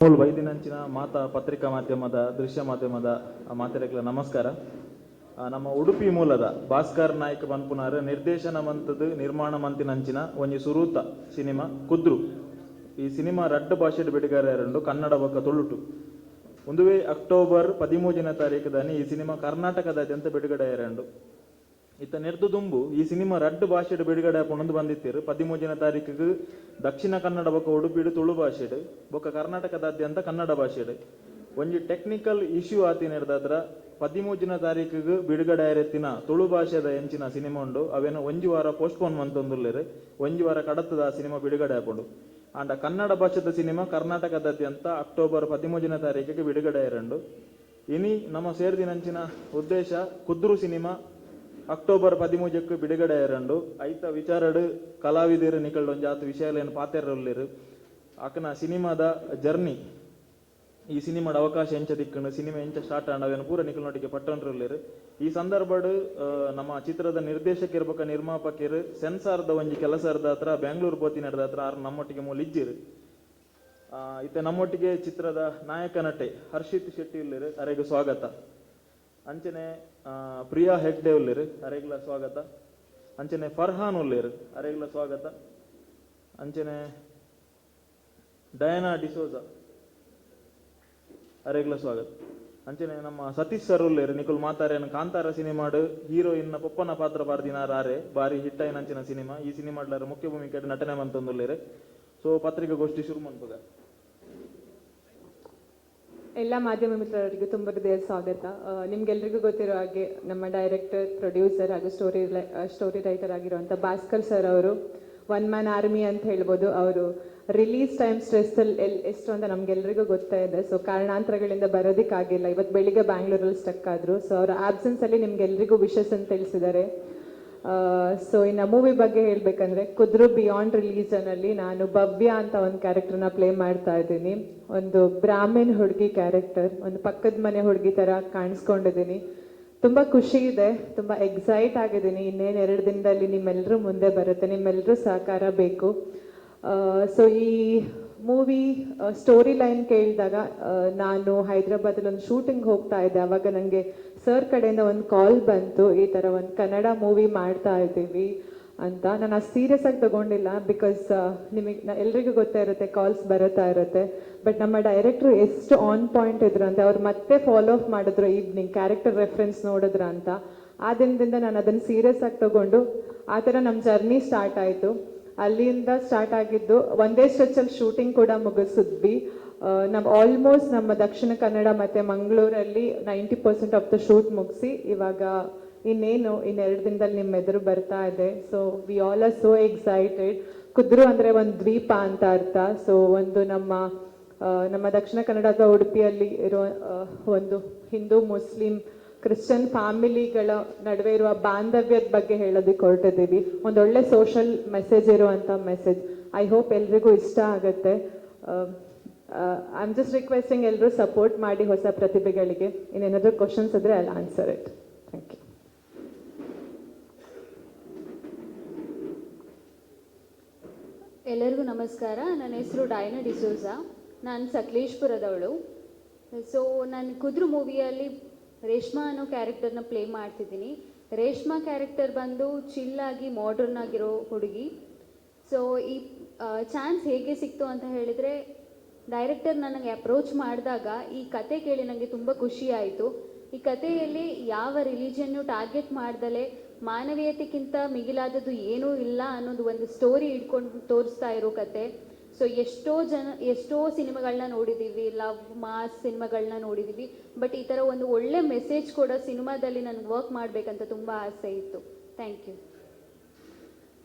ಮೂಲ ವೈದಿನಂಚಿನ ಮಾತಾ ಪತ್ರಿಕಾ ಮಾಧ್ಯಮದ ದೃಶ್ಯ ಮಾಧ್ಯಮದ ಮಾತೆರೆಗ್ಲ ನಮಸ್ಕಾರ. ನಮ್ಮ ಉಡುಪಿ ಮೂಲದ ಭಾಸ್ಕರ್ ನಾಯ್ಕ ಪನ್ಪುನಾರ್ ನಿರ್ದೇಶನ ಮಂತದ ನಿರ್ಮಾಣ ಮಂತಿನಂಚಿನ ಒಂಜಿ ಸುರೂತ ಸಿನಿಮಾ ಕುದ್ರು. ಈ ಸಿನಿಮಾ ರಡ್ಡು ಭಾಷೆಡ್ ಬಿಡುಗಡೆ ಎರಡು, ಕನ್ನಡ ಬೊಕ್ಕ ತುಳುಟು. ಒಂದುವೇ ಅಕ್ಟೋಬರ್ 13ನೇ ತಾರೀಕುದಾನಿ ಈ ಸಿನಿಮಾ ಕರ್ನಾಟಕದಾದ್ಯಂತ ಬಿಡುಗಡೆ ಎರಡು. ಇತ್ತ ನೆರ್ದು ದುಂಬು ಈ ಸಿನಿಮಾ ರಡ್ಡು ಭಾಷೆಡ್ ಬಿಡುಗಡೆ ಹಾಕೊಂಡು ಬಂದಿತ್ತೀರು. 13ನೇ ತಾರೀಕಿಗೆ ದಕ್ಷಿಣ ಕನ್ನಡ ಬೊಕ್ಕ ಉಡುಪಿಡು ತುಳು ಭಾಷೆಡ್ ಬೊಕ್ಕ ಕರ್ನಾಟಕದಾದ್ಯಂತ ಕನ್ನಡ ಭಾಷೆಡ್. ಒಂಜಿ ಟೆಕ್ನಿಕಲ್ ಇಶ್ಯೂ ಆತಿನ ಹಿಡ್ದಾದ್ರ 13ನೇ ತಾರೀಕಿಗೆ ಬಿಡುಗಡೆ ಆಯ್ರೆತ್ತಿನ ತುಳು ಭಾಷೆದ ಎಂಚಿನ ಸಿನಿಮಾ ಉಂಡು ಅವೇನು ಒಂಜಿ ವಾರ ಪೋಸ್ಟ್ಪೋನ್ ಮಂತೊಂದುಲ್ಲೇರು. ಒಂಜಿ ವಾರ ಕಡತದ ಆ ಸಿನಿಮಾ ಬಿಡುಗಡೆ ಹಾಕೊಂಡು ಅಂಡ ಕನ್ನಡ ಭಾಷೆದ ಸಿನಿಮಾ ಕರ್ನಾಟಕದಾದ್ಯಂತ ಅಕ್ಟೋಬರ್ 13ನೇ ತಾರೀಕಿಗೆ ಬಿಡುಗಡೆ ಎರಡು. ಇನಿ ನಮ್ಮ ಸೇರ್ದಿನಂಚಿನ ಉದ್ದೇಶ ಕುದ್ರು ಸಿನಿಮಾ ಅಕ್ಟೋಬರ್ 13ಕ್ಕೆ ಬಿಡುಗಡೆ ಎರಡು. ಐತ ವಿಚಾರಡು ಕಲಾವಿದರು ನಿಕಲ್ಡು ಒಂಜಿ ಆತು ವಿಷಯಲೇನು ಪಾತೆರಲ್ಲಿರು ಆಕನ ಸಿನಿಮಾದ ಜರ್ನಿ, ಈ ಸಿನಿಮಾದ ಅವಕಾಶ ಎಂಚ ದಿಕ್ಕಂಡು ಸಿನಿಮಾ ಎಂಚ ಸ್ಟಾರ್ಟ್ ಆಂಡವೇನು ಪೂರ ನಿಕಲ್ನೊಟ್ಟಿಗೆ ಪಟ್ಟೊಂಡ್ರಲ್ಲಿರು. ಈ ಸಂದರ್ಭಡು ನಮ್ಮ ಚಿತ್ರದ ನಿರ್ದೇಶಕರು ನಿರ್ಮಾಪಕರು ಸೆನ್ಸಾರ್ದ ಒಂಜಿ ಕೆಲಸದ ಹತ್ರ ಬೆಂಗಳೂರು ಬೋತಿ ನಡೆದ ಹತ್ರ ಆರು ನಮ್ಮೊಟ್ಟಿಗೆ ಮೂಲ ಇಜ್ಜಿರು. ಇತ್ತ ನಮ್ಮೊಟ್ಟಿಗೆ ಚಿತ್ರದ ನಾಯಕ ನಟೆ ಹರ್ಷಿತ್ ಶೆಟ್ಟಿ ಉಲ್ಲಿರು, ಅರೆಗೆ ಸ್ವಾಗತ. ಅಂಚನೆ ಪ್ರಿಯಾ ಹೆಗ್ಡೆ ಉಲ್ಲಿರು, ಅರೆಗ್ಲ ಸ್ವಾಗತ. ಅಂಚನೆ ಫರ್ಹಾನ್ ಉಲ್ಲಿರು, ಅರೆಗ್ಲ ಸ್ವಾಗತ. ಅಂಚನೆ ಡಯಾನಾ ಡಿಸೋಜ, ಅರೆಗ್ಲ ಸ್ವಾಗತ. ಅಂಚನೆ ನಮ್ಮ ಸತೀಶ್ ಸರ್ ಉಲ್ಲೇರು ನಿಕುಲ್ ಮಾತಾರೇನು ಕಾಂತಾರ ಸಿನಿಮಾಡು ಹೀರೋಯಿನ್ ಪೊಪ್ಪನ ಪಾತ್ರ ಬಾರ್ದಿನಾರ ಆರೆ ಬಾರಿ ಹಿಟ್ ಆಯ್ನಂಚಿನ ಸಿನಿಮಾ. ಈ ಸಿನಿಮಾಡ್ಲಾರ ಮುಖ್ಯ ಭೂಮಿಕೆ ನಟನೆ ಮಂತೊಂದುಲ್ಲೇರು. ಸೊ ಪತ್ರಿಕಾಗೋಷ್ಠಿ ಶುರು ಮಂತ್ಪುಗ. ಎಲ್ಲ ಮಾಧ್ಯಮ ಮಿತ್ರರಿಗೆ ತುಂಬ ಹೃದಯ ಸ್ವಾಗತ. ನಿಮ್ಗೆಲ್ರಿಗೂ ಗೊತ್ತಿರೋ ಹಾಗೆ ನಮ್ಮ ಡೈರೆಕ್ಟರ್, ಪ್ರೊಡ್ಯೂಸರ್ ಹಾಗೂ ಸ್ಟೋರಿ ರೈಟರ್ ಆಗಿರುವಂಥ ಭಾಸ್ಕರ್ ಸರ್ ಅವರು ಒನ್ ಮ್ಯಾನ್ ಆರ್ಮಿ ಅಂತ ಹೇಳ್ಬೋದು. ಅವರು ರಿಲೀಸ್ ಟೈಮ್ ಸ್ಟ್ರೆಸ್ಸಲ್ಲಿ ಎಷ್ಟು ಅಂತ ನಮ್ಗೆಲ್ರಿಗೂ ಗೊತ್ತಾ ಇದೆ. ಸೊ ಕಾರಣಾಂತರಗಳಿಂದ ಬರೋದಕ್ಕಾಗಿಲ್ಲ. ಇವತ್ತು ಬೆಳಿಗ್ಗೆ ಬ್ಯಾಂಗ್ಳೂರಲ್ಲಿ ಸ್ಟಕ್ ಆದರು. ಸೊ ಅವರ ಆಬ್ಸೆನ್ಸಲ್ಲಿ ನಿಮ್ಗೆಲ್ರಿಗೂ ವಿಶಸ್ ಅಂತ ತಿಳಿಸಿದ್ದಾರೆ. ಸೊ ಇನ್ನು ಮೂವಿ ಬಗ್ಗೆ ಹೇಳಬೇಕಂದ್ರೆ ಕುದ್ರು ಬಿಯಾಂಡ್ ರಿಲೀಜನಲ್ಲಿ ನಾನು ಭವ್ಯ ಅಂತ ಒಂದು ಕ್ಯಾರೆಕ್ಟರ್ನ ಪ್ಲೇ ಮಾಡ್ತಾ ಇದ್ದೀನಿ. ಒಂದು ಬ್ರಾಹ್ಮಣ್ ಹುಡುಗಿ ಕ್ಯಾರೆಕ್ಟರ್, ಒಂದು ಪಕ್ಕದ ಮನೆ ಹುಡುಗಿ ಥರ ಕಾಣಿಸ್ಕೊಂಡಿದ್ದೀನಿ. ತುಂಬ ಖುಷಿ ಇದೆ, ತುಂಬ ಎಕ್ಸೈಟ್ ಆಗಿದ್ದೀನಿ. ಇನ್ನೇನು 2 ದಿನದಲ್ಲಿ ನಿಮ್ಮೆಲ್ಲರೂ ಮುಂದೆ ಬರುತ್ತೆ, ನಿಮ್ಮೆಲ್ಲರೂ ಸಹಕಾರ ಬೇಕು. ಸೊ ಈ ಮೂವಿ ಸ್ಟೋರಿ ಲೈನ್ ಕೇಳಿದಾಗ ನಾನು ಹೈದ್ರಾಬಾದಲ್ಲಿ ಒಂದು ಶೂಟಿಂಗ್ ಹೋಗ್ತಾ ಇದ್ದೆ. ಆವಾಗ ನನಗೆ ಸರ್ ಕಡೆಯಿಂದ ಒಂದು ಕಾಲ್ ಬಂತು, ಈ ಥರ ಒಂದು ಕನ್ನಡ ಮೂವಿ ಮಾಡ್ತಾ ಇದ್ದೀವಿ ಅಂತ. ನಾನು ಅಷ್ಟು ಸೀರಿಯಸ್ ಆಗಿ ತಗೊಂಡಿಲ್ಲ, ಬಿಕಾಸ್ ಎಲ್ರಿಗೂ ಗೊತ್ತೇ ಇರುತ್ತೆ ಕಾಲ್ಸ್ ಬರುತ್ತಾ ಇರುತ್ತೆ. ಬಟ್ ನಮ್ಮ ಡೈರೆಕ್ಟ್ರು ಎಷ್ಟು ಆನ್ ಪಾಯಿಂಟ್ ಇದ್ರು ಅಂತ ಅವ್ರು ಮತ್ತೆ ಫಾಲೋ ಅಪ್ ಮಾಡಿದ್ರು ಈವ್ನಿಂಗ್ ಕ್ಯಾರೆಕ್ಟರ್ ರೆಫರೆನ್ಸ್ ನೋಡಿದ್ರ ಅಂತ. ಆ ದಿನದಿಂದ ನಾನು ಅದನ್ನು ಸೀರಿಯಸ್ ಆಗಿ ತಗೊಂಡು ಆ ಥರ ನಮ್ಮ ಜರ್ನಿ ಸ್ಟಾರ್ಟ್ ಆಯಿತು. ಅಲ್ಲಿಂದ ಸ್ಟಾರ್ಟ್ ಆಗಿದ್ದು ಒಂದೇ ಸ್ಟ್ರೆಚಲ್ಲಿ ಶೂಟಿಂಗ್ ಕೂಡ ಮುಗಿಸಿದ್ವಿ. ನಾವು ಆಲ್ಮೋಸ್ಟ್ ನಮ್ಮ ದಕ್ಷಿಣ ಕನ್ನಡ ಮತ್ತು ಮಂಗಳೂರಲ್ಲಿ 90% ಆಫ್ ದ ಶೂಟ್ ಮುಗಿಸಿ ಇವಾಗ ಇನ್ನೇನು 2 ದಿನದಲ್ಲಿ ನಿಮ್ಮ ಎದುರು ಬರ್ತಾ ಇದೆ. So we all are so excited. ಕುದ್ರು ಅಂದರೆ ಒಂದು ದ್ವೀಪ ಅಂತ ಅರ್ಥ. ಸೊ ಒಂದು ನಮ್ಮ ದಕ್ಷಿಣ ಕನ್ನಡದ ಉಡುಪಿಯಲ್ಲಿ ಇರೋ ಒಂದು ಹಿಂದೂ, ಮುಸ್ಲಿಂ, ಕ್ರಿಶ್ಚಿಯನ್ ಫ್ಯಾಮಿಲಿಗಳ ನಡುವೆ ಇರುವ ಬಾಂಧವ್ಯದ ಬಗ್ಗೆ ಹೇಳೋದಕ್ಕೆ ಹೊರಟಿದ್ದೀವಿ. ಒಂದೊಳ್ಳೆ ಸೋಷಲ್ ಮೆಸೇಜ್ ಇರುವಂಥ ಮೆಸೇಜ್. ಐ ಹೋಪ್ ಎಲ್ರಿಗೂ ಇಷ್ಟ ಆಗುತ್ತೆ. ಐ ಆಮ್ ಜಸ್ಟ್ ರಿಕ್ವೆಸ್ಟಿಂಗ್ ಎಲ್ಲರೂ ಸಪೋರ್ಟ್ ಮಾಡಿ ಹೊಸ ಪ್ರತಿಭೆಗಳಿಗೆ. ಇನ್ನೇನಾದರೂ ಕ್ವಶನ್ಸ್ ಇದ್ರೆ I will answer it. Thank you. ಎಲ್ಲರಿಗೂ ನಮಸ್ಕಾರ. ನನ್ನ ಹೆಸರು ಡಯಾನಾ ಡಿಸೋಜಾ. ನಾನು ಸಕಲೇಶ್ಪುರದವಳು. ಸೊ ನಾನು ಕುದ್ರು ಮೂವಿಯಲ್ಲಿ ರೇಷ್ಮಾ ಅನ್ನೋ ಕ್ಯಾರೆಕ್ಟರ್ನ ಪ್ಲೇ ಮಾಡ್ತಿದ್ದೀನಿ. ರೇಷ್ಮಾ ಕ್ಯಾರೆಕ್ಟರ್ ಬಂದು ಚಿಲ್ಲಾಗಿ ಮಾಡರ್ನ್ ಆಗಿರೋ ಹುಡುಗಿ. ಸೊ ಈ ಚಾನ್ಸ್ ಹೇಗೆ ಸಿಕ್ತು ಅಂತ ಹೇಳಿದರೆ, ಡೈರೆಕ್ಟರ್ ನನಗೆ ಅಪ್ರೋಚ್ ಮಾಡಿದಾಗ ಈ ಕತೆ ಕೇಳಿ ನನಗೆ ತುಂಬ ಖುಷಿ ಆಯಿತು. ಈ ಕಥೆಯಲ್ಲಿ ಯಾವ ರಿಲಿಜನ್ನು ಟಾರ್ಗೆಟ್ ಮಾಡ್ದಲೇ ಮಾನವೀಯತೆಗಿಂತ ಮಿಗಿಲಾದದ್ದು ಏನೂ ಇಲ್ಲ ಅನ್ನೋದು ಒಂದು ಸ್ಟೋರಿ ಇಟ್ಕೊಂಡು ತೋರಿಸ್ತಾ ಇರೋ ಕತೆ. ಸೊ ಎಷ್ಟೋ ಸಿನಿಮಾಗಳನ್ನ ನೋಡಿದ್ದೀವಿ, ಲವ್ ಮಾಸ್ ಸಿನಿಮಾಗಳನ್ನ ನೋಡಿದ್ದೀವಿ. ಬಟ್ ಈ ಥರ ಒಂದು ಒಳ್ಳೆ ಮೆಸೇಜ್ ಕೂಡ ಸಿನಿಮಾದಲ್ಲಿ ನನಗೆ ವರ್ಕ್ ಮಾಡಬೇಕಂತ ತುಂಬ ಆಸೆ ಇತ್ತು. Thank you.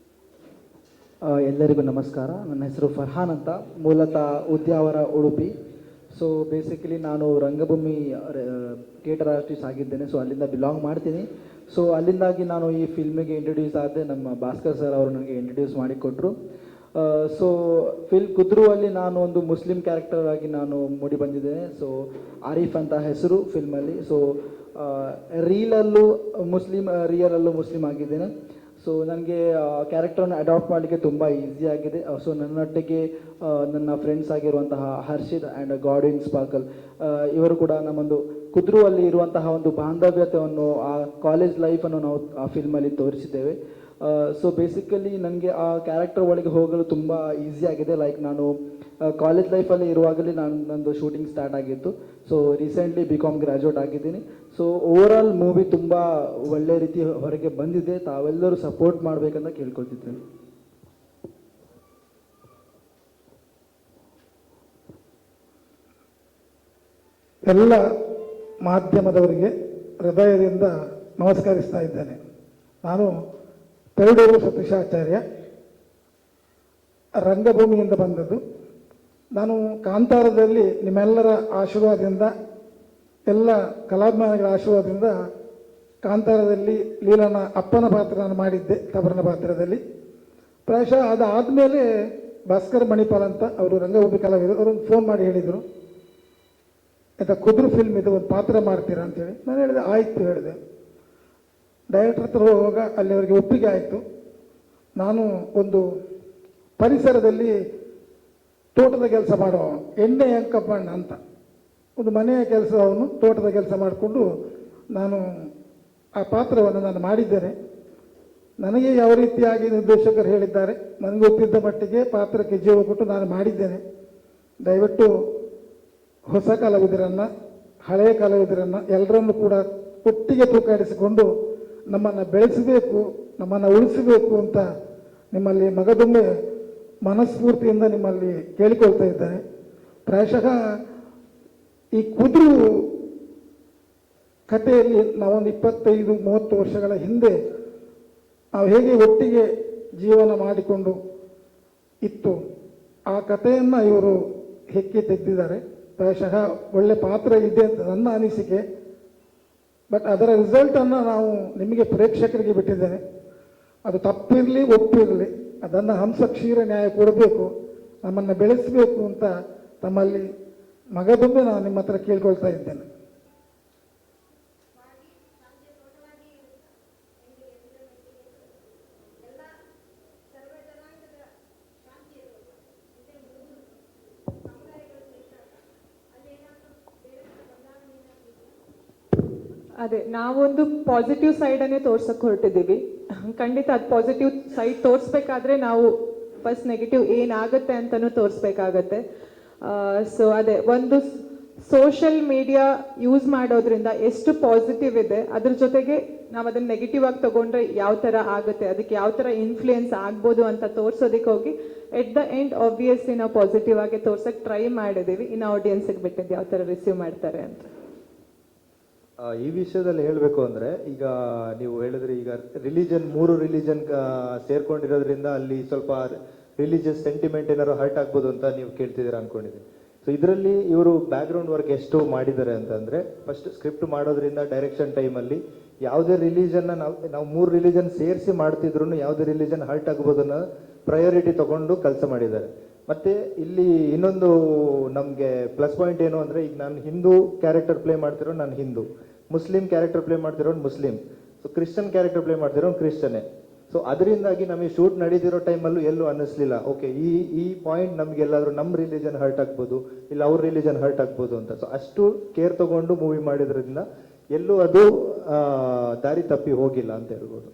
ಎಲ್ಲರಿಗೂ ನಮಸ್ಕಾರ. ನನ್ನ ಹೆಸರು ಫರ್ಹಾನ್ ಅಂತ, ಮೂಲತಃ ಉದ್ಯಾವರ, ಉಡುಪಿ. ಸೊ ಬೇಸಿಕಲಿ ನಾನು ರಂಗಭೂಮಿ ಥಿಯೇಟರ್ ಆರ್ಟಿಸ್ಟ್ ಆಗಿದ್ದೇನೆ. ಸೊ ಅಲ್ಲಿಂದ ಬಿಲಾಂಗ್ ಮಾಡ್ತೀನಿ. ಸೊ ಅಲ್ಲಿಂದಾಗಿ ನಾನು ಈ ಫಿಲ್ಮಿಗೆ ಇಂಟ್ರೊಡ್ಯೂಸ್ ಆದೆ. ನಮ್ಮ ಭಾಸ್ಕರ್ ಸರ್ ಅವರು ನನಗೆ ಇಂಟ್ರೊಡ್ಯೂಸ್ ಮಾಡಿಕೊಟ್ರು. ಸೊ ಕುದ್ರು ಅಲ್ಲಿ ನಾನು ಒಂದು ಮುಸ್ಲಿಂ ಕ್ಯಾರೆಕ್ಟರ್ ಆಗಿ ನಾನು ಮೂಡಿ ಬಂದಿದ್ದೇನೆ. ಸೊ ಆರಿಫ್ ಅಂತ ಹೆಸರು ಫಿಲ್ಮಲ್ಲಿ. ಸೊ ರಿಯಲಲ್ಲೂ ಮುಸ್ಲಿಂ ಆಗಿದ್ದೇನೆ. ಸೊ ನನಗೆ ಕ್ಯಾರೆಕ್ಟರ್ನ ಅಡಾಪ್ಟ್ ಮಾಡಲಿಕ್ಕೆ ತುಂಬ ಈಸಿ ಆಗಿದೆ. ಸೊ ನನ್ನೊಟ್ಟಿಗೆ ನನ್ನ ಫ್ರೆಂಡ್ಸ್ ಆಗಿರುವಂತಹ ಹರ್ಷಿತ್ ಆ್ಯಂಡ್ ಗಾರ್ಡಿನ್ ಸ್ಪಾರ್ಕಲ್ ಇವರು ಕೂಡ ನಮ್ಮೊಂದು ಕುದ್ರುವಲ್ಲಿ ಇರುವಂತಹ ಒಂದು ಬಾಂಧವ್ಯತೆಯನ್ನು, ಆ ಕಾಲೇಜ್ ಲೈಫನ್ನು ನಾವು ಆ ಫಿಲ್ಮಲ್ಲಿ ತೋರಿಸಿದ್ದೇವೆ. ಸೊ ಬೇಸಿಕಲಿ ನನಗೆ ಆ ಕ್ಯಾರೆಕ್ಟರ್ ಒಳಗೆ ಹೋಗಲು ತುಂಬ ಈಸಿ ಆಗಿದೆ. ಲೈಕ್ ನಾನು ಕಾಲೇಜ್ ಲೈಫಲ್ಲಿ ಇರುವಾಗಲೇ ನಂದು ಶೂಟಿಂಗ್ ಸ್ಟಾರ್ಟ್ ಆಗಿತ್ತು. ಸೊ ರೀಸೆಂಟ್ಲಿ BCom ಗ್ರ್ಯಾಜುಯೇಟ್ ಆಗಿದ್ದೀನಿ. ಸೊ ಓವರಾಲ್ ಮೂವಿ ತುಂಬ ಒಳ್ಳೆ ರೀತಿ ಹೊರಗೆ ಬಂದಿದೆ. ತಾವೆಲ್ಲರೂ ಸಪೋರ್ಟ್ ಮಾಡಬೇಕಂತ ಕೇಳ್ಕೊಳ್ತಿದ್ದೇನೆ. ಎಲ್ಲ ಮಾಧ್ಯಮದವರಿಗೆ ಹೃದಯದಿಂದ ನಮಸ್ಕರಿಸ್ತಾ ಇದ್ದೇನೆ. ನಾನು ಪೆರಡೂರು ಸತೀಶಾಚಾರ್ಯ, ರಂಗಭೂಮಿಯಿಂದ ಬಂದದ್ದು. ನಾನು ಕಾಂತಾರದಲ್ಲಿ ನಿಮ್ಮೆಲ್ಲರ ಆಶೀರ್ವಾದದಿಂದ, ಎಲ್ಲ ಕಲಾಭಿಮಾನಿಗಳ ಆಶೀರ್ವಾದದಿಂದ ಕಾಂತಾರದಲ್ಲಿ ಲೀಲನ ಅಪ್ಪನ ಪಾತ್ರ ನಾನು ಮಾಡಿದ್ದೆ, ತಬರನ ಪಾತ್ರದಲ್ಲಿ. ಪ್ರಾಯಶಃ ಅದಾದಮೇಲೆ ಭಾಸ್ಕರ್ ಮಣಿಪಾಲ್ ಅಂತ ಅವರು ರಂಗಭೂಮಿ ಕಲಾವಿದರು, ಅವರು ಫೋನ್ ಮಾಡಿ ಹೇಳಿದರು, ಆಯಿತಾ ಕುದುರು ಫಿಲ್ಮ್ ಇದು ಒಂದು ಪಾತ್ರ ಮಾಡ್ತೀರಾ ಅಂತೇಳಿ. ನಾನು ಹೇಳಿದೆ ಆಯಿತು ಹೇಳಿದೆ. ಡೈರೆಕ್ಟರ್ ಹತ್ರ ಹೋಗುವಾಗ ಅಲ್ಲಿ ಅವರಿಗೆ ಒಪ್ಪಿಗೆ ಆಯಿತು. ನಾನು ಒಂದು ಪರಿಸರದಲ್ಲಿ ತೋಟದ ಕೆಲಸ ಮಾಡುವ ಎಣ್ಣೆ ಅಂಕಪ್ಪಣ್ಣ ಅಂತ ಒಂದು ಮನೆಯ ಕೆಲಸ, ಅವನು ತೋಟದ ಕೆಲಸ ಮಾಡಿಕೊಂಡು ನಾನು ಆ ಪಾತ್ರವನ್ನು ನಾನು ಮಾಡಿದ್ದೇನೆ. ನನಗೆ ಯಾವ ರೀತಿಯಾಗಿ ನಿರ್ದೇಶಕರು ಹೇಳಿದ್ದಾರೆ, ನನಗೆ ಗೊತ್ತಿದ್ದ ಮಟ್ಟಿಗೆ ಪಾತ್ರಕ್ಕೆ ಜೀವ ಕೊಟ್ಟು ನಾನು ಮಾಡಿದ್ದೇನೆ. ದಯವಿಟ್ಟು ಹೊಸ ಕಲಾವಿದರನ್ನು, ಹಳೆಯ ಕಲಾವಿದರನ್ನು ಎಲ್ಲರನ್ನು ಕೂಡ ಒಟ್ಟಿಗೆ ತೂಕಾಡಿಸಿಕೊಂಡು ನಮ್ಮನ್ನು ಬೆಳೆಸಬೇಕು, ನಮ್ಮನ್ನು ಉಳಿಸಬೇಕು ಅಂತ ನಿಮ್ಮಲ್ಲಿ ಮಗದೊಮ್ಮೆ ಮನಸ್ಫೂರ್ತಿಯಿಂದ ನಿಮ್ಮಲ್ಲಿ ಕೇಳಿಕೊಳ್ತಾ ಇದ್ದೇನೆ. ಪ್ರಾಯಶಃ ಈ ಕುದುರು ಕಥೆಯಲ್ಲಿ ನಾವೊಂದು 25-30 ವರ್ಷಗಳ ಹಿಂದೆ ನಾವು ಹೇಗೆ ಒಟ್ಟಿಗೆ ಜೀವನ ಮಾಡಿಕೊಂಡು ಇತ್ತು, ಆ ಕಥೆಯನ್ನು ಇವರು ಹೆಕ್ಕಿ ತೆಗೆದಿದ್ದಾರೆ. ಪ್ರಾಯಶಃ ಒಳ್ಳೆ ಪಾತ್ರ ಇದೆ ಅಂತ ನನ್ನ ಅನಿಸಿಕೆ. ಬಟ್ ಅದರ ರಿಸಲ್ಟನ್ನು ನಾವು ನಿಮಗೆ ಪ್ರೇಕ್ಷಕರಿಗೆ ಬಿಟ್ಟಿದ್ದೇನೆ. ಅದು ತಪ್ಪಿರಲಿ ಒಪ್ಪಿರಲಿ ಅದನ್ನು ಹಂಸ ಕ್ಷೀರ ನ್ಯಾಯ ಕೊಡಬೇಕು, ನಮ್ಮನ್ನು ಬೆಳೆಸಬೇಕು ಅಂತ ತಮ್ಮಲ್ಲಿ ಮಗದೊಮ್ಮೆ ನಾನು ನಿಮ್ಮ ಹತ್ರ ಕೇಳ್ಕೊಳ್ತಾ ಇದ್ದೇನೆ. ಅದೇ ನಾವೊಂದು ಪಾಸಿಟಿವ್ ಸೈಡನ್ನೇ ತೋರ್ಸಕ್ಕೆ ಹೊರಟಿದ್ದೀವಿ. ಖಂಡಿತ ಅದು ಪಾಸಿಟಿವ್ ಸೈಡ್ ತೋರಿಸ್ಬೇಕಾದ್ರೆ ನಾವು ಫಸ್ಟ್ ನೆಗೆಟಿವ್ ಏನಾಗುತ್ತೆ ಅಂತಲೂ ತೋರಿಸ್ಬೇಕಾಗತ್ತೆ. ಸೊ ಅದೇ ಒಂದು ಸೋಷಿಯಲ್ ಮೀಡಿಯಾ ಯೂಸ್ ಮಾಡೋದ್ರಿಂದ ಎಷ್ಟು ಪಾಸಿಟಿವ್ ಇದೆ, ಅದ್ರ ಜೊತೆಗೆ ನಾವು ಅದನ್ನ ನೆಗೆಟಿವ್ ಆಗಿ ತಗೊಂಡ್ರೆ ಯಾವ ಥರ ಆಗುತ್ತೆ, ಅದಕ್ಕೆ ಯಾವ ಥರ ಇನ್ಫ್ಲೂಯೆನ್ಸ್ ಆಗ್ಬೋದು ಅಂತ ತೋರ್ಸೋದಕ್ಕೆ ಹೋಗಿ ಎಟ್ ದ ಎಂಡ್ ಆಬ್ವಿಯಸ್ಲಿ ನಾವು ಪಾಸಿಟಿವ್ ಆಗಿ ತೋರ್ಸಕ್ಕೆ ಟ್ರೈ ಮಾಡಿದ್ದೀವಿ. ಇನ್ನು ಆಡಿಯನ್ಸಿಗೆ ಬಿಟ್ಟಿದ್ದು ಯಾವ ಥರ ರಿಸೀವ್ ಮಾಡ್ತಾರೆ ಅಂತ. ಈ ವಿಷಯದಲ್ಲಿ ಹೇಳಬೇಕು ಅಂದರೆ, ಈಗ ನೀವು ಹೇಳಿದ್ರಿ, ಈಗ ಮೂರು ರಿಲಿಜನ್ ಸೇರ್ಕೊಂಡಿರೋದ್ರಿಂದ ಅಲ್ಲಿ ಸ್ವಲ್ಪ ರಿಲಿಜಿಯಸ್ ಸೆಂಟಿಮೆಂಟ್ ಏನಾದ್ರು ಹರ್ಟ್ ಆಗ್ಬೋದು ಅಂತ ನೀವು ಕೇಳ್ತಿದ್ದೀರಾ ಅನ್ಕೊಂಡಿದ್ದೀನಿ. ಸೊ ಇದರಲ್ಲಿ ಇವರು ಬ್ಯಾಕ್ಗ್ರೌಂಡ್ ವರ್ಕ್ ಎಷ್ಟು ಮಾಡಿದ್ದಾರೆ ಅಂತಂದರೆ, ಫಸ್ಟ್ ಸ್ಕ್ರಿಪ್ಟ್ ಮಾಡೋದ್ರಿಂದ ಡೈರೆಕ್ಷನ್ ಟೈಮಲ್ಲಿ ಯಾವುದೇ ರಿಲಿಜನ್ನ ನಾವು 3 ರಿಲಿಜನ್ ಸೇರಿಸಿ ಮಾಡ್ತಿದ್ರು ಯಾವುದೇ ರಿಲಿಜನ್ ಹರ್ಟ್ ಆಗ್ಬೋದು ಅನ್ನೋ ಪ್ರಯಾರಿಟಿ ತಗೊಂಡು ಕೆಲಸ ಮಾಡಿದ್ದಾರೆ. ಮತ್ತೆ ಇಲ್ಲಿ ಇನ್ನೊಂದು ನಮಗೆ ಪ್ಲಸ್ ಪಾಯಿಂಟ್ ಏನು ಅಂದರೆ, ಈಗ ನಾನು ಹಿಂದೂ ಕ್ಯಾರೆಕ್ಟರ್ ಪ್ಲೇ ಮಾಡ್ತಿರೋ ನಾನು ಹಿಂದೂ, ಮುಸ್ಲಿಂ ಕ್ಯಾರೆಕ್ಟರ್ ಪ್ಲೇ ಮಾಡ್ತಿರೋನು Muslim, so Christian character play ಮಾಡ್ತಿರೋನು ಕ್ರಿಶ್ಚಿಯನ್ನೇ. ಸೊ ಅದರಿಂದಾಗಿ ನಮಗೆ ಶೂಟ್ ನಡೀತಿರೋ ಟೈಮಲ್ಲೂ ಎಲ್ಲೂ ಅನ್ನಿಸ್ಲಿಲ್ಲ ಓಕೆ ಈ ಪಾಯಿಂಟ್ ನಮ್ಗೆ ಎಲ್ಲಾದರೂ ನಮ್ಮ ರಿಲಿಜನ್ ಹರ್ಟ್ ಆಗ್ಬೋದು, ಇಲ್ಲ ಅವ್ರ ರಿಲಿಜನ್ ಹರ್ಟ್ ಆಗ್ಬೋದು ಅಂತ. ಸೊ ಅಷ್ಟು ಕೇರ್ ತಗೊಂಡು ಮೂವಿ ಮಾಡಿದ್ರಿಂದ ಎಲ್ಲೂ ಅದು ದಾರಿ ತಪ್ಪಿ ಹೋಗಿಲ್ಲ ಅಂತ ಹೇಳ್ಬೋದು.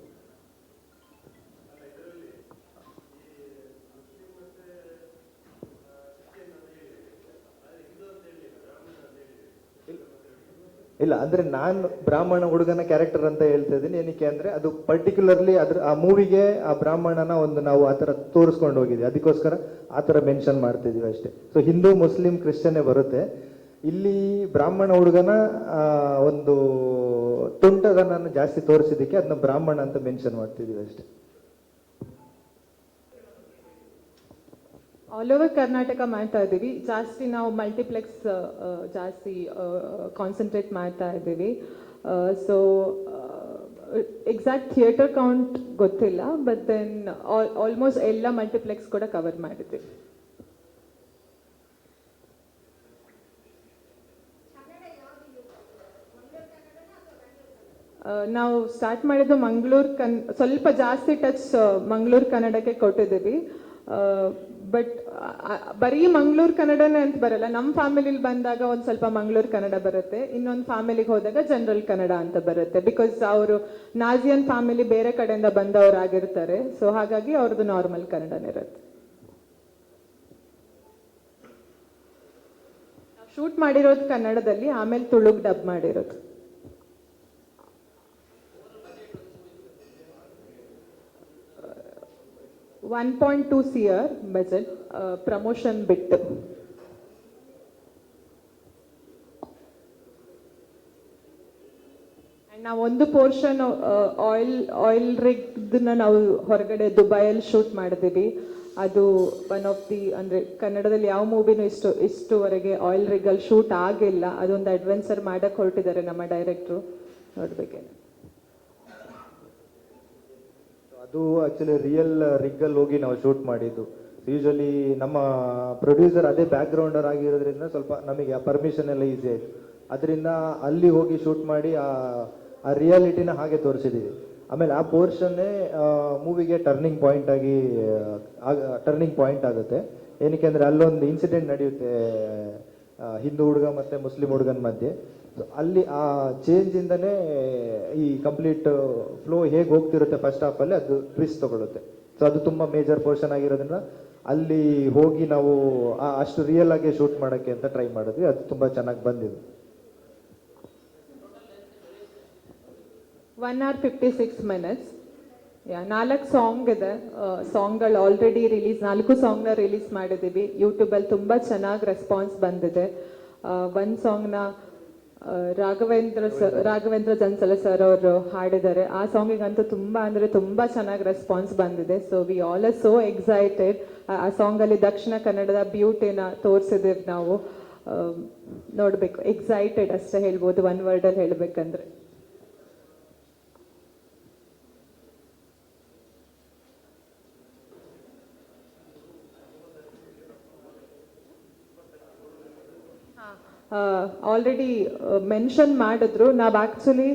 ಇಲ್ಲ ಅಂದ್ರೆ ನಾನು ಬ್ರಾಹ್ಮಣ ಹುಡುಗನ ಕ್ಯಾರೆಕ್ಟರ್ ಅಂತ ಹೇಳ್ತಾ ಇದ್ದೀನಿ. ಏನಕ್ಕೆ ಅಂದ್ರೆ ಅದು ಪರ್ಟಿಕ್ಯುಲರ್ಲಿ ಆ ಮೂವಿಗೆ ಆ ಬ್ರಾಹ್ಮಣನ ಒಂದು ನಾವು ಆ ಥರ ತೋರಿಸ್ಕೊಂಡು ಹೋಗಿದ್ವಿ, ಅದಕ್ಕೋಸ್ಕರ ಆ ಥರ ಮೆನ್ಷನ್ ಮಾಡ್ತಿದೀವಿ ಅಷ್ಟೇ. ಸೊ ಹಿಂದೂ ಮುಸ್ಲಿಂ ಕ್ರಿಶ್ಚಿಯನ್ನೇ ಬರುತ್ತೆ. ಇಲ್ಲಿ ಬ್ರಾಹ್ಮಣ ಹುಡುಗನ ಒಂದು ತುಂಟದನ್ನು ಜಾಸ್ತಿ ತೋರಿಸಿದ್ದಕ್ಕೆ ಅದನ್ನ ಬ್ರಾಹ್ಮಣ ಅಂತ ಮೆನ್ಷನ್ ಮಾಡ್ತಿದೀವಿ ಅಷ್ಟೇ. ಆಲ್ ಓವರ್ ಕರ್ನಾಟಕ ಮಾಡ್ತಾ ಇದ್ದೀವಿ. ಜಾಸ್ತಿ ನಾವು ಮಲ್ಟಿಪ್ಲೆಕ್ಸ್ ಜಾಸ್ತಿ ಕಾನ್ಸಂಟ್ರೇಟ್ ಮಾಡ್ತಾ ಇದ್ದೀವಿ. ಸೊ ಎಕ್ಸಾಕ್ಟ್ ಥಿಯೇಟರ್ ಕೌಂಟ್ ಗೊತ್ತಿಲ್ಲ, ಬಟ್ ದೆನ್ ಆಲ್ಮೋಸ್ಟ್ ಎಲ್ಲ ಮಲ್ಟಿಪ್ಲೆಕ್ಸ್ ಕೂಡ ಕವರ್ ಮಾಡಿದ್ದೀವಿ. ನಾವು ಸ್ಟಾರ್ಟ್ ಮಾಡಿದ್ದು ಸ್ವಲ್ಪ ಜಾಸ್ತಿ ಟಚ್ ಮಂಗಳೂರು ಕನ್ನಡಕ್ಕೆ ಕೊಟ್ಟಿದ್ದೀವಿ. ಬಟ್ ಬರೀ ಮಂಗಳೂರು ಕನ್ನಡನೇ ಅಂತ ಬರಲ್ಲ. ನಮ್ಮ ಫ್ಯಾಮಿಲಿಲಿ ಬಂದಾಗ ಒಂದು ಸ್ವಲ್ಪ ಮಂಗಳೂರು ಕನ್ನಡ ಬರುತ್ತೆ, ಇನ್ನೊಂದು ಫ್ಯಾಮಿಲಿಗೆ ಹೋದಾಗ ಜನರಲ್ ಕನ್ನಡ ಅಂತ ಬರುತ್ತೆ. ಬಿಕಾಸ್ ಅವರು ನಾಜಿಯನ್ ಫ್ಯಾಮಿಲಿ ಬೇರೆ ಕಡೆಯಿಂದ ಬಂದವರಾಗಿರ್ತಾರೆ, ಸೊ ಹಾಗಾಗಿ ಅವ್ರದ್ದು ನಾರ್ಮಲ್ ಕನ್ನಡನೇ ಇರುತ್ತೆ. ಶೂಟ್ ಮಾಡಿರೋದು ಕನ್ನಡದಲ್ಲಿ, ಆಮೇಲೆ ತುಳುಗ್ ಡಬ್ ಮಾಡಿರೋದು. $1.2 CR ಬಜೆಟ್, ಪ್ರಮೋಷನ್ ಬಿಟ್ಟು. ನಾವು ಒಂದು ಪೋರ್ಷನ್ ಆಯಿಲ್ ರಿಗ್ನ ನಾವು ಹೊರಗಡೆ ದುಬೈಯಲ್ಲಿ ಶೂಟ್ ಮಾಡಿದ್ದೀವಿ. ಅದು ಒನ್ ಆಫ್ ದಿ, ಅಂದರೆ ಕನ್ನಡದಲ್ಲಿ ಯಾವ ಮೂವಿನೂ ಇಷ್ಟುವರೆಗೆ ಆಯಿಲ್ ರಿಗಲ್ಲಿ ಶೂಟ್ ಆಗಿಲ್ಲ. ಅದೊಂದು ಅಡ್ವೆಂಚರ್ ಮಾಡಕ್ಕೆ ಹೊರಟಿದ್ದಾರೆ ನಮ್ಮ ಡೈರೆಕ್ಟ್ರು, ನೋಡ್ಬೇಕೇನು. ಅದು ಆಕ್ಚುಲಿ ರಿಯಲ್ ರಿಗ್ಗಲ್ಲಿ ಹೋಗಿ ನಾವು ಶೂಟ್ ಮಾಡಿದ್ದು. ಯೂಶಲಿ ನಮ್ಮ ಪ್ರೊಡ್ಯೂಸರ್ ಅದೇ ಬ್ಯಾಕ್ಗ್ರೌಂಡರ್ ಆಗಿರೋದ್ರಿಂದ ಸ್ವಲ್ಪ ನಮಗೆ ಆ ಪರ್ಮಿಷನ್ ಎಲ್ಲ ಈಸಿ ಆಯಿತು. ಅದರಿಂದ ಅಲ್ಲಿ ಹೋಗಿ ಶೂಟ್ ಮಾಡಿ ಆ ರಿಯಾಲಿಟಿನ ಹಾಗೆ ತೋರಿಸಿದ್ದೀವಿ. ಆಮೇಲೆ ಆ ಪೋರ್ಷನ್ನೇ ಮೂವಿಗೆ ಟರ್ನಿಂಗ್ ಪಾಯಿಂಟ್ ಆಗುತ್ತೆ. ಏನಕ್ಕೆ ಅಂದರೆ ಅಲ್ಲೊಂದು ಇನ್ಸಿಡೆಂಟ್ ನಡೆಯುತ್ತೆ ಹಿಂದೂ ಹುಡುಗ ಮತ್ತು ಮುಸ್ಲಿಂ ಹುಡುಗನ ಮಧ್ಯೆ. ಸೊ ಅಲ್ಲಿ ಆ ಚೇಂಜಿಂದನೇ ಈ ಕಂಪ್ಲೀಟ್ ಫ್ಲೋ ಹೇಗೆ ಹೋಗ್ತಿರುತ್ತೆ ಫಸ್ಟ್ ಹಾಫಲ್ಲಿ ಅದು ಟ್ವಿಸ್ಟ್ ತಗೊಳುತ್ತೆ. ಸೊ ಅದು ತುಂಬ ಮೇಜರ್ ಪೋರ್ಷನ್ ಆಗಿರೋದ್ರಿಂದ ಅಲ್ಲಿ ಹೋಗಿ ನಾವು ಅಷ್ಟು ರಿಯಲ್ ಆಗಿ ಶೂಟ್ ಮಾಡೋಕ್ಕೆ ಅಂತ ಟ್ರೈ ಮಾಡಿದ್ವಿ. ಅದು ತುಂಬ ಚೆನ್ನಾಗಿ ಬಂದಿದೆ. 1 hour 56 minutes. 4 ಸಾಂಗ್ ಇದೆ. ಸಾಂಗ್ಗಳು ಆಲ್ರೆಡಿ ರಿಲೀಸ್, 4 ಸಾಂಗ್ನ ರಿಲೀಸ್ ಮಾಡಿದ್ದೀವಿ. ಯೂಟ್ಯೂಬಲ್ಲಿ ತುಂಬ ಚೆನ್ನಾಗಿ ರೆಸ್ಪಾನ್ಸ್ ಬಂದಿದೆ. ಒಂದು ಸಾಂಗ್ನ ರಾಘವೇಂದ್ರ ಜನ್ಸಲ ಸರ್ ಅವರು ಹಾಡಿದ್ದಾರೆ. ಆ ಸಾಂಗಿಗಂತೂ ತುಂಬ ಚೆನ್ನಾಗಿ ರೆಸ್ಪಾನ್ಸ್ ಬಂದಿದೆ. So we all are so excited. ಆ ಸಾಂಗಲ್ಲಿ ದಕ್ಷಿಣ ಕನ್ನಡದ ಬ್ಯೂಟಿನ ತೋರಿಸಿದ್ದೀವಿ ನಾವು. ನೋಡಬೇಕು, ಎಕ್ಸೈಟೆಡ್ ಅಷ್ಟೇ ಹೇಳ್ಬೋದು ಒನ್ ವರ್ಡಲ್ಲಿ ಹೇಳಬೇಕಂದ್ರೆ. ಆಲ್ರೆಡಿ ಮೆನ್ಷನ್ ಮಾಡಿದ್ರು. ನಾವು ಆ್ಯಕ್ಚುಲಿ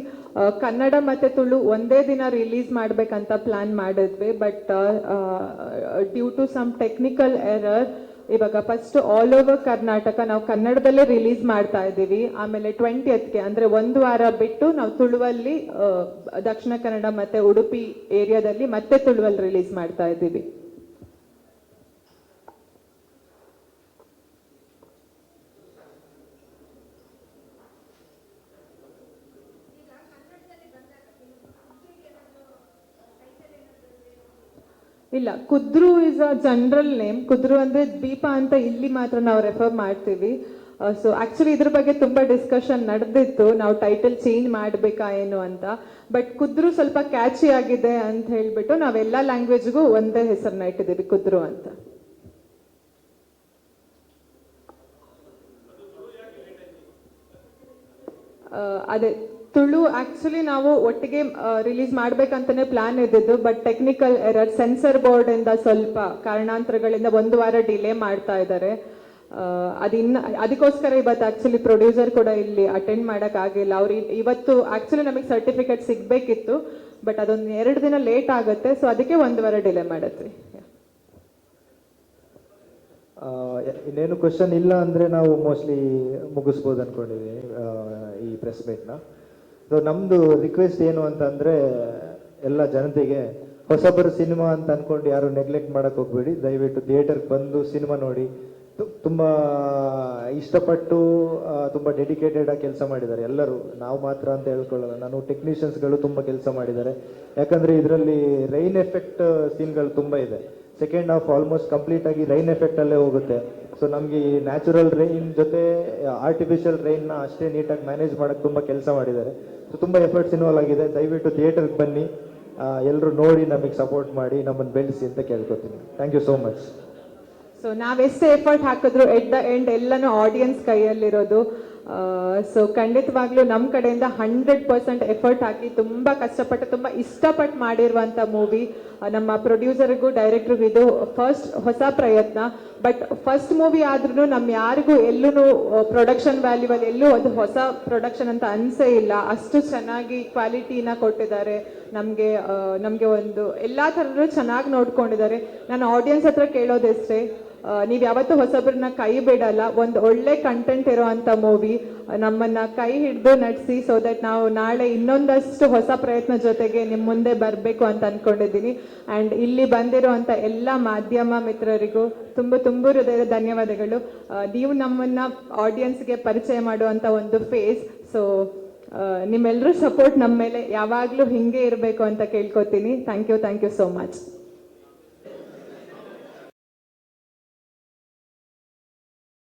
ಕನ್ನಡ ಮತ್ತು ತುಳು ಒಂದೇ ದಿನ ರಿಲೀಸ್ ಮಾಡಬೇಕಂತ ಪ್ಲ್ಯಾನ್ ಮಾಡಿದ್ವಿ. But due to some technical error ಇವಾಗ ಫಸ್ಟ್ ಆಲ್ ಓವರ್ ಕರ್ನಾಟಕ ನಾವು ಕನ್ನಡದಲ್ಲೇ ರಿಲೀಸ್ ಮಾಡ್ತಾ ಇದ್ದೀವಿ. ಆಮೇಲೆ 20th ಅಂದರೆ ಒಂದು ವಾರ ಬಿಟ್ಟು ನಾವು ತುಳುವಲ್ಲಿ ದಕ್ಷಿಣ ಕನ್ನಡ ಮತ್ತು ಉಡುಪಿ ಏರಿಯಾದಲ್ಲಿ ಮತ್ತೆ ತುಳುವಲ್ಲಿ ರಿಲೀಸ್ ಮಾಡ್ತಾ ಇದ್ದೀವಿ. ಇಲ್ಲ, ಕುದ್ರು ಇಸ್ ಅ ಜನರಲ್ ನೇಮ್. ಕುದ್ರು ಅಂದರೆ ದ್ವೀಪ ಅಂತ ಇಲ್ಲಿ ಮಾತ್ರ ನಾವು ರೆಫರ್ ಮಾಡ್ತೀವಿ. ಸೊ ಆ್ಯಕ್ಚುಲಿ ಇದ್ರ ಬಗ್ಗೆ ತುಂಬ ಡಿಸ್ಕಷನ್ ನಡೆದಿತ್ತು, ನಾವು ಟೈಟಲ್ ಚೇಂಜ್ ಮಾಡಬೇಕಾ ಏನು ಅಂತ. ಬಟ್ ಕುದ್ರು ಸ್ವಲ್ಪ ಕ್ಯಾಚಿ ಆಗಿದೆ ಅಂತ ಹೇಳಿಬಿಟ್ಟು ನಾವೆಲ್ಲ ಲ್ಯಾಂಗ್ವೇಜ್ಗೂ ಒಂದೇ ಹೆಸರನ್ನ ಇಟ್ಟಿದ್ದೀವಿ, ಕುದ್ರು ಅಂತ. ಅದೇ ತುಳು ಆಕ್ಚುಲಿ ನಾವು ಒಟ್ಟಿಗೆ ರಿಲೀಸ್ ಮಾಡ್ಬೇಕಂತಾನೆ ಪ್ಲಾನ್ ಇದ್ದಿದ್ದು. But technical error, sensor board ಇಂದ ಸ್ವಲ್ಪ ಕಾರಣಾಂತರಗಳಿಂದ ಒಂದು ವಾರ ಡಿಲೇ ಮಾಡ್ತಾ ಇದ್ದಾರೆ. ಅದಕ್ಕೋಸ್ಕರ ಇವತ್ತು ಆಕ್ಚುಲಿ ಪ್ರೊಡ್ಯೂಸರ್ ಕೂಡ ಇಲ್ಲಿ ಅಟೆಂಡ್ ಮಾಡೋಕ್ಕಾಗಿಲ್ಲ. ಅವ್ರು ಇವತ್ತು ಆಕ್ಚುಲಿ ನಮಗೆ ಸರ್ಟಿಫಿಕೇಟ್ ಸಿಗಬೇಕಿತ್ತು, ಬಟ್ ಅದೊಂದು 2 ದಿನ ಲೇಟ್ ಆಗುತ್ತೆ. ಸೊ ಅದಕ್ಕೆ 1 ವಾರ ಡಿಲೇ ಮಾಡಿದ್ವಿ. ಇನ್ನೇನು ಕ್ವಶನ್ ಇಲ್ಲ ಅಂದರೆ ನಾವು ಮೋಸ್ಟ್ಲಿ ಮುಗಿಸ್ಬೋದು ಅಂದ್ಕೊಂಡಿದ್ದೀನಿ ಈ ಪ್ರೆಸ್ ಮೀಟ್ನ. ಸೊ ನಮ್ಮದು ರಿಕ್ವೆಸ್ಟ್ ಏನು ಅಂತಂದರೆ ಎಲ್ಲ ಜನತೆಗೆ, ಹೊಸಬರು ಸಿನಿಮಾ ಅಂತ ಅಂದ್ಕೊಂಡು ಯಾರು ನೆಗ್ಲೆಕ್ಟ್ ಮಾಡೋಕ್ಕೆ ಹೋಗ್ಬೇಡಿ. ದಯವಿಟ್ಟು ಥಿಯೇಟರ್ಗೆ ಬಂದು ಸಿನಿಮಾ ನೋಡಿ. ತುಂಬ ಇಷ್ಟಪಟ್ಟು ತುಂಬ ಡೆಡಿಕೇಟೆಡ್ ಆಗಿ ಕೆಲಸ ಮಾಡಿದ್ದಾರೆ ಎಲ್ಲರೂ. ನಾವು ಮಾತ್ರ ಅಂತ ಹೇಳ್ಕೊಳ್ಳಲ್ಲ, ನಾನು ಟೆಕ್ನಿಷಿಯನ್ಸ್ಗಳು ತುಂಬ ಕೆಲಸ ಮಾಡಿದ್ದಾರೆ. ಯಾಕಂದರೆ ಇದರಲ್ಲಿ ರೈನ್ ಎಫೆಕ್ಟ್ ಸೀನ್ಗಳು ತುಂಬ ಇದೆ. ಸೆಕೆಂಡ್ ಹಾಫ್ ಆಲ್ಮೋಸ್ಟ್ ಕಂಪ್ಲೀಟ್ ಆಗಿ ರೈನ್ ಎಫೆಕ್ಟಲ್ಲೇ ಹೋಗುತ್ತೆ. ಸೊ ನಮಗೆ ಈ ನ್ಯಾಚುರಲ್ ರೈನ್ ಜೊತೆ ಆರ್ಟಿಫಿಷಿಯಲ್ ರೈನ್ನ ಅಷ್ಟೇ ನೀಟಾಗಿ ಮ್ಯಾನೇಜ್ ಮಾಡೋಕ್ಕೆ ತುಂಬ ಕೆಲಸ ಮಾಡಿದ್ದಾರೆ. ಸೊ ತುಂಬ ಎಫರ್ಟ್ಸ್ ಇನ್ವಾಲ್ವ್ ಆಗಿದೆ. ದಯವಿಟ್ಟು ಥಿಯೇಟರ್ಗೆ ಬನ್ನಿ, ಎಲ್ಲರೂ ನೋಡಿ ನಮಗೆ ಸಪೋರ್ಟ್ ಮಾಡಿ, ನಮ್ಮನ್ನು ಬೆಳೆಸಿ ಅಂತ ಕೇಳ್ಕೊತೀನಿ. Thank you so much. So ನಾವೆಷ್ಟೇ ಎಫರ್ಟ್ ಹಾಕಿದ್ರು ಎಟ್ ದ ಎಂಡ್ ಎಲ್ಲನೂ ಆಡಿಯನ್ಸ್ ಕೈಯಲ್ಲಿರೋದು. ಸೊ ಖಂಡಿತವಾಗ್ಲೂ ನಮ್ಮ ಕಡೆಯಿಂದ 100% ಎಫರ್ಟ್ ಹಾಕಿ ತುಂಬ ಕಷ್ಟಪಟ್ಟು ತುಂಬ ಇಷ್ಟಪಟ್ಟು ಮಾಡಿರುವಂಥ ಮೂವಿ. ನಮ್ಮ ಪ್ರೊಡ್ಯೂಸರ್ಗೂ ಡೈರೆಕ್ಟ್ರಿಗೂ ಇದು ಫಸ್ಟ್ ಹೊಸ ಪ್ರಯತ್ನ. ಬಟ್ ಫಸ್ಟ್ ಮೂವಿ ಆದ್ರೂ ನಮ್ಮ ಯಾರಿಗೂ ಎಲ್ಲೂ ಪ್ರೊಡಕ್ಷನ್ ವ್ಯಾಲ್ಯೂವಲ್ಲಿ ಎಲ್ಲೂ ಅದು ಹೊಸ ಪ್ರೊಡಕ್ಷನ್ ಅಂತ ಅನ್ಸೇ ಇಲ್ಲ. ಅಷ್ಟು ಚೆನ್ನಾಗಿ ಕ್ವಾಲಿಟಿನ ಕೊಟ್ಟಿದ್ದಾರೆ ನಮಗೆ ಒಂದು ಎಲ್ಲ ಥರದ್ದು ಚೆನ್ನಾಗಿ ನೋಡ್ಕೊಂಡಿದ್ದಾರೆ. ನಾನು ಆಡಿಯನ್ಸ್ ಹತ್ರ ಕೇಳೋದಷ್ಟೇ, ನೀವು ಯಾವತ್ತೂ ಹೊಸಬ್ರನ್ನ ಕೈ ಬಿಡಲ್ಲ. ಒಂದು ಒಳ್ಳೆ ಕಂಟೆಂಟ್ ಇರೋವಂಥ ಮೂವಿ ನಮ್ಮನ್ನ ಕೈ ಹಿಡಿದು ನಡೆಸಿ, ಸೊ ದಟ್ ನಾವು ನಾಳೆ ಇನ್ನೊಂದಷ್ಟು ಹೊಸ ಪ್ರಯತ್ನ ಜೊತೆಗೆ ನಿಮ್ಮ ಮುಂದೆ ಬರಬೇಕು ಅಂತ ಅಂದ್ಕೊಂಡಿದ್ದೀನಿ. ಆ್ಯಂಡ್ ಇಲ್ಲಿ ಬಂದಿರುವಂಥ ಎಲ್ಲ ಮಾಧ್ಯಮ ಮಿತ್ರರಿಗೂ ತುಂಬ ಹೃದಯದ ಧನ್ಯವಾದಗಳು. ನೀವು ನಮ್ಮನ್ನ ಆಡಿಯನ್ಸ್ಗೆ ಪರಿಚಯ ಮಾಡುವಂಥ ಒಂದು ಫೇಸ್. ಸೊ ನಿಮ್ಮೆಲ್ಲರೂ ಸಪೋರ್ಟ್ ನಮ್ಮ ಮೇಲೆ ಯಾವಾಗಲೂ ಹಿಂಗೆ ಇರಬೇಕು ಅಂತ ಕೇಳ್ಕೊತೀನಿ. Thank you so much.